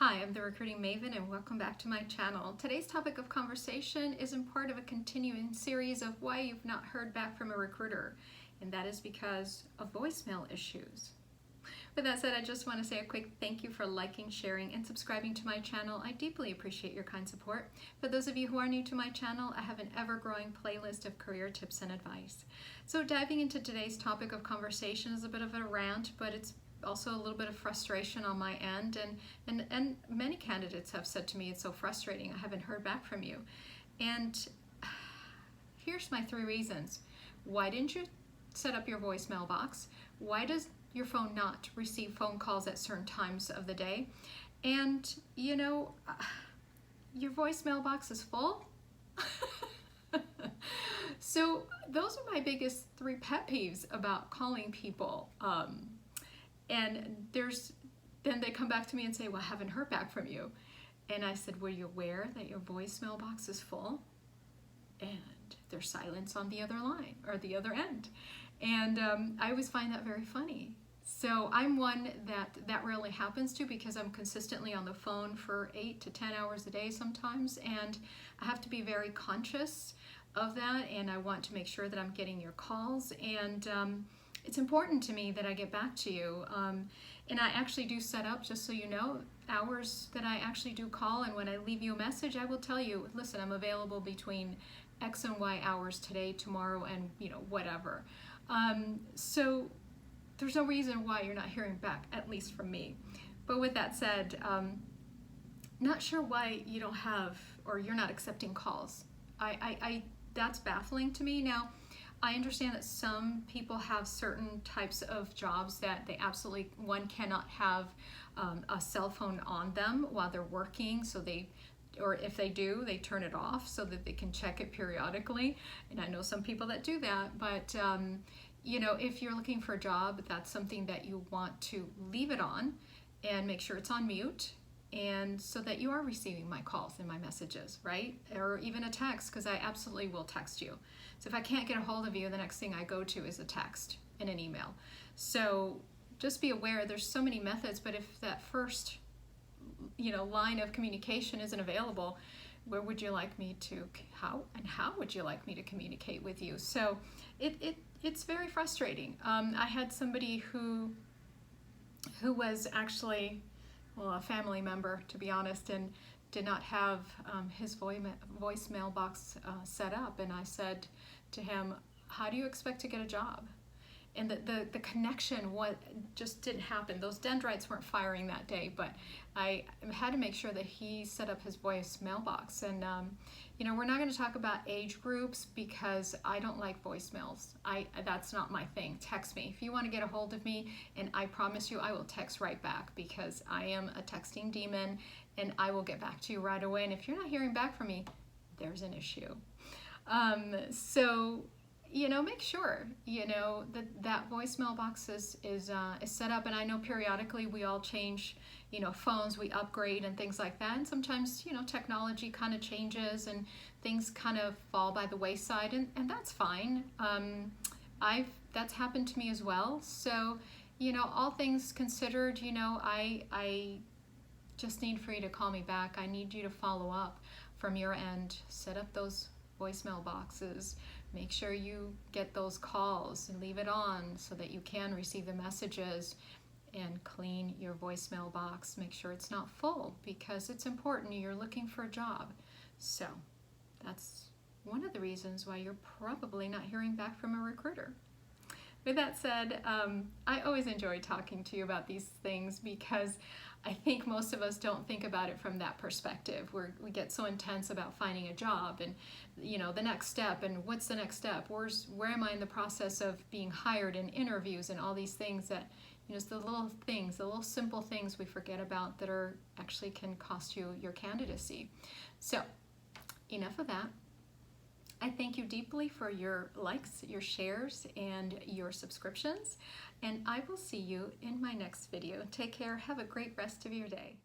Hi, I'm the Recruiting Maven and welcome back to my channel. Today's topic of conversation is in part of a continuing series of why you've not heard back from a recruiter, and that is because of voicemail issues. With that said, I just want to say a quick thank you for liking, sharing, and subscribing to my channel. I deeply appreciate your kind support. For those of you who are new to my channel, I have an ever-growing playlist of career tips and advice. So diving into today's topic of conversation is a bit of a rant, but it's also a little bit of frustration on my end, and many candidates have said to me, it's so frustrating, I haven't heard back from you. And here's my 3 reasons. Why didn't you set up your voicemail box? Why does your phone not receive phone calls at certain times of the day? And you know, your voicemail box is full. So those are my biggest 3 pet peeves about calling people. And then they come back to me and say, well, I haven't heard back from you. And I said, were you aware that your voicemail box is full? And there's silence on the other line or the other end. And I always find that very funny. So I'm one that rarely happens to, because I'm consistently on the phone for 8 to 10 hours a day sometimes. And I have to be very conscious of that. And I want to make sure that I'm getting your calls. And it's important to me that I get back to you. And I actually do set up, just so you know, hours that I actually do call. And when I leave you a message, I will tell you, listen, I'm available between X and Y hours today, tomorrow, and whatever. So there's no reason why you're not hearing back, at least from me. But with that said, not sure why you don't have, or you're not accepting calls. That's baffling to me. Now, I understand that some people have certain types of jobs that they absolutely, one, cannot have a cell phone on them while they're working, so or if they do, they turn it off so that they can check it periodically. And I know some people that do that, but if you're looking for a job, that's something that you want to leave it on and make sure it's on mute, and so that you are receiving my calls and my messages, right? Or even a text, because I absolutely will text you. So if I can't get a hold of you, the next thing I go to is a text and an email. So just be aware, there's so many methods, but if that first line of communication isn't available, where would you like me to, how would you like me to communicate with you? So it's very frustrating. I had somebody who was actually, well, a family member, to be honest, and did not have his voicemail box set up. And I said to him, how do you expect to get a job? And the connection just didn't happen. Those dendrites weren't firing that day, but I had to make sure that he set up his voicemail box. And we're not going to talk about age groups, because I don't like voicemails. That's not my thing. Text me if you want to get a hold of me, and I promise you I will text right back, because I am a texting demon, and I will get back to you right away. And if you're not hearing back from me, there's an issue. So make sure that voicemail box is set up. And I know periodically we all change phones, we upgrade and things like that, and sometimes technology kind of changes and things kind of fall by the wayside, and that's fine. That's happened to me as well. So all things considered, I just need for you to call me back. I need you to follow up from your end, set up those voicemail boxes, make sure you get those calls and leave it on so that you can receive the messages, and clean your voicemail box. Make sure it's not full, because it's important. You're looking for a job. So that's one of the reasons why you're probably not hearing back from a recruiter. With that said, I always enjoy talking to you about these things, because I think most of us don't think about it from that perspective. We get so intense about finding a job and the next step, and what's the next step? Where am I in the process of being hired, and interviews and all these things that it's the little things, the little simple things we forget about that actually can cost you your candidacy. So enough of that. I thank you deeply for your likes, your shares, and your subscriptions, and I will see you in my next video. Take care. Have a great rest of your day.